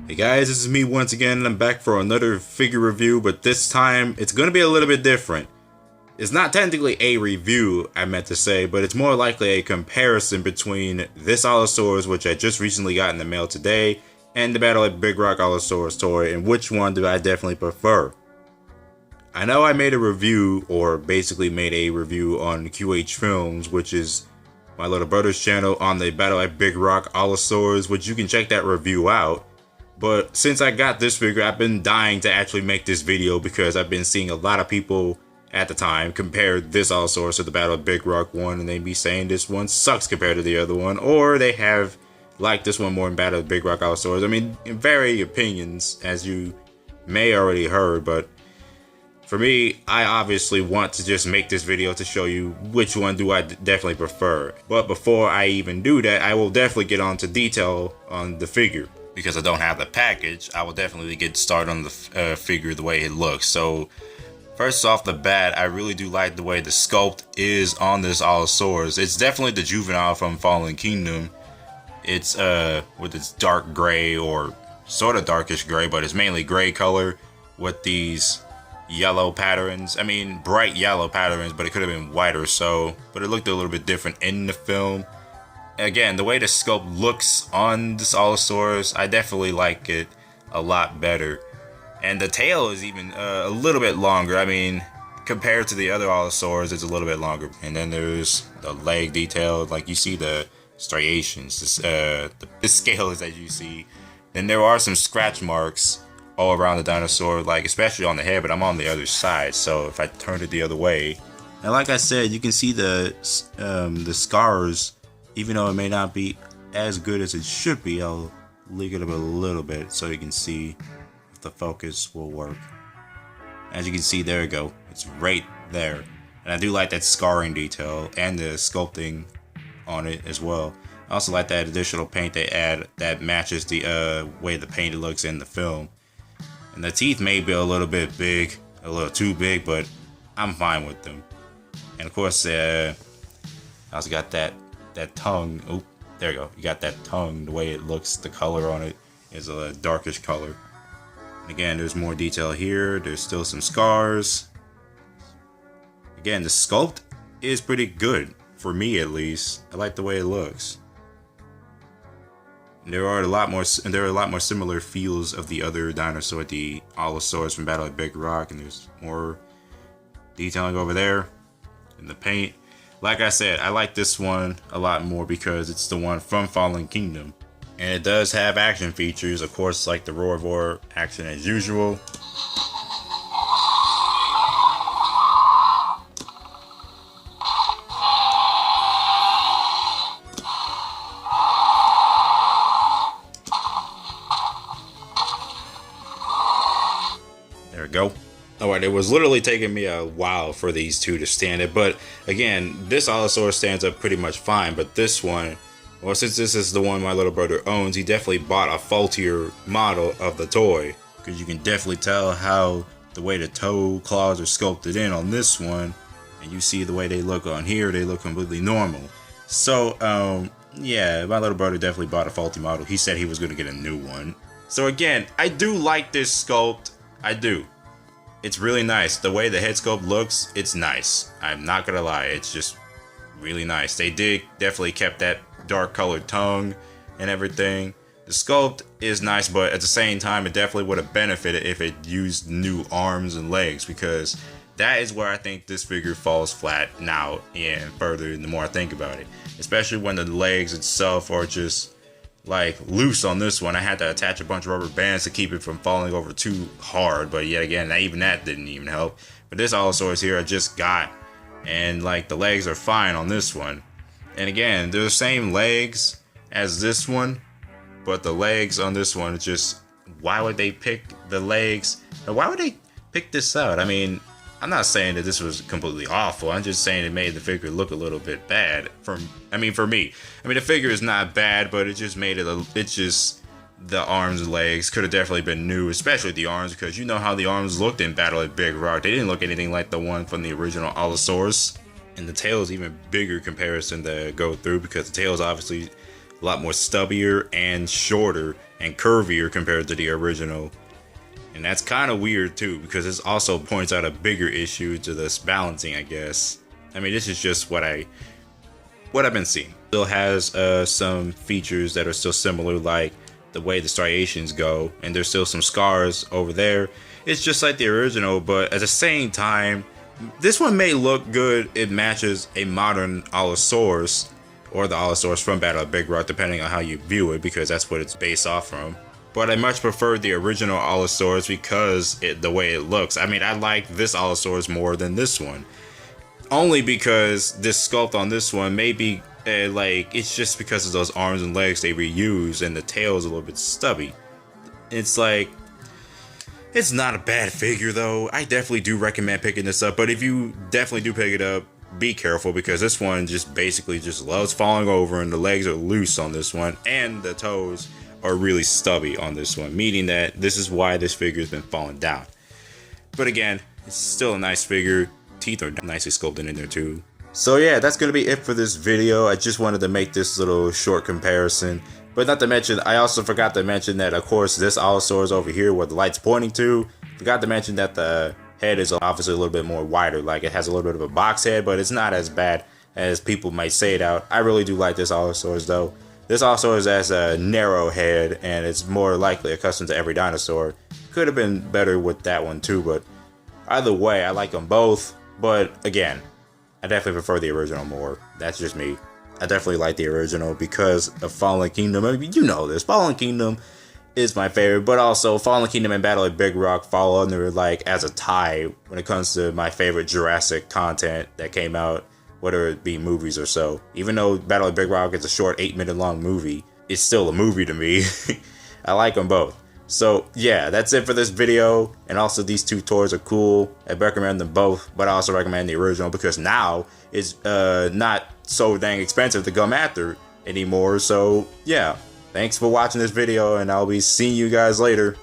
Hey guys, this is me once again, and I'm back for another figure review, but this time it's going to be a little bit different. It's not technically a review, I meant to say, but it's more likely a comparison between this Allosaurus, which I just recently got in the mail today, and the Battle at Big Rock Allosaurus toy, and which one do I definitely prefer. I know I made a review, or basically made a review on QH Films, which is my little brother's channel, on the Battle at Big Rock Allosaurus, which you can check that review out. But since I got this figure, I've been dying to actually make this video because I've been seeing a lot of people at the time compare this Allosaurus to the Battle of Big Rock one, and they be saying this one sucks compared to the other one, or they have liked this one more than Battle of Big Rock Allosaurus. I mean, in varying opinions, as you may already heard, but for me, I obviously want to just make this video to show you which one do I definitely prefer. But before I even do that, I will definitely get on to detail on the figure. Because I don't have the package, I will definitely get started on the figure the way it looks. So first off the bat, I really do like the way the sculpt is on this Allosaurus. It's definitely the juvenile from Fallen Kingdom. It's with its dark gray, or sort of darkish gray, but it's mainly gray color with these yellow patterns. I mean, bright yellow patterns, but it could have been white or so. But it looked a little bit different in the film. Again, the way the sculpt looks on this Allosaurus, I definitely like it a lot better. And the tail is even a little bit longer. I mean, compared to the other Allosaurus, it's a little bit longer. And then there's the leg detail, like you see the striations, the scales that you see. Then there are some scratch marks all around the dinosaur, like especially on the head, but I'm on the other side. So if I turn it the other way, and like I said, you can see the scars. Even though it may not be as good as it should be, I'll link it up a little bit so you can see if the focus will work. As you can see, there we go. It's right there. And I do like that scarring detail and the sculpting on it as well. I also like that additional paint they add that matches the way the paint looks in the film. And the teeth may be a little bit big, a little too big, but I'm fine with them. And of course, I also got that tongue. Oh, there you go. You got that tongue. The way it looks, the color on it is a darkish color. And again, there's more detail here. There's still some scars. Again, the sculpt is pretty good, for me at least. I like the way it looks. And there are a lot more similar feels of the other dinosaur, the Allosaurus from Battle at Big Rock, and there's more detailing over there in the paint. Like I said, I like this one a lot more because it's the one from Fallen Kingdom. And it does have action features, of course, like the roarivore action as usual. There we go. Alright, it was literally taking me a while for these two to stand it, but again, this Allosaurus stands up pretty much fine, but this one, well, since this is the one my little brother owns, he definitely bought a faultier model of the toy, because you can definitely tell how the way the toe claws are sculpted in on this one, and you see the way they look on here, they look completely normal. So, yeah, my little brother definitely bought a faulty model. He said he was going to get a new one. So again, I do like this sculpt. I do. It's really nice. The way the head sculpt looks, it's nice. I'm not gonna lie, it's just really nice. They did definitely kept that dark colored tongue and everything. The sculpt is nice, but at the same time, it definitely would have benefited if it used new arms and legs, because that is where I think this figure falls flat now and further the more I think about it. Especially when the legs itself are just like loose on this one. I had to attach a bunch of rubber bands to keep it from falling over too hard, but yet again, even that didn't even help. But this Allosaurus here I just got, and like the legs are fine on this one. And again, they're the same legs as this one, but the legs on this one, it's just, why would they pick the legs? And why would they pick this out? I mean, I'm not saying that this was completely awful. I'm just saying it made the figure look a little bit bad. For me. I mean, the figure is not bad, but it just made it, it's just, the arms and legs could have definitely been new, especially the arms, because you know how the arms looked in Battle at Big Rock. They didn't look anything like the one from the original Allosaurus. And the tail is even bigger comparison to go through, because the tail is obviously a lot more stubbier and shorter and curvier compared to the original. And that's kind of weird too, because this also points out a bigger issue to this balancing, I guess. I mean, this is just what I've been seeing. Still has some features that are still similar, like the way the striations go, and there's still some scars over there. It's just like the original, but at the same time, this one may look good. It matches a modern Allosaurus, or the Allosaurus from Battle of Big Rock, depending on how you view it, because that's what it's based off from. But I much prefer the original Allosaurus because the way it looks. I mean, I like this Allosaurus more than this one. Only because this sculpt on this one may be, like, it's just because of those arms and legs they reuse, and the tail is a little bit stubby. It's like, it's not a bad figure though. I definitely do recommend picking this up, but if you definitely do pick it up, be careful, because this one just basically just loves falling over, and the legs are loose on this one, and the toes are really stubby on this one, meaning that this is why this figure has been falling down. But again, it's still a nice figure. Teeth are nicely sculpted in there too. So yeah, that's gonna be it for this video. I just wanted to make this little short comparison. But not to mention, I also forgot to mention that, of course, this Allosaurus over here where the light's pointing to, forgot to mention that the head is obviously a little bit more wider. Like, it has a little bit of a box head, but it's not as bad as people might say it out. I really do like this Allosaurus though. This Allosaurus has a narrow head, and it's more likely accustomed to every dinosaur. Could have been better with that one too, but either way, I like them both. But again, I definitely prefer the original more. That's just me. I definitely like the original because of Fallen Kingdom. I mean, you know this. Fallen Kingdom is my favorite, but also Fallen Kingdom and Battle of Big Rock fall under, like, as a tie when it comes to my favorite Jurassic content that came out, whether it be movies or so. Even though Battle of Big Rock is a short 8-minute long movie, it's still a movie to me. I like them both. So yeah, that's it for this video. And also, these two toys are cool. I recommend them both, but I also recommend the original because now it's not so dang expensive to come after anymore. So yeah, thanks for watching this video, and I'll be seeing you guys later.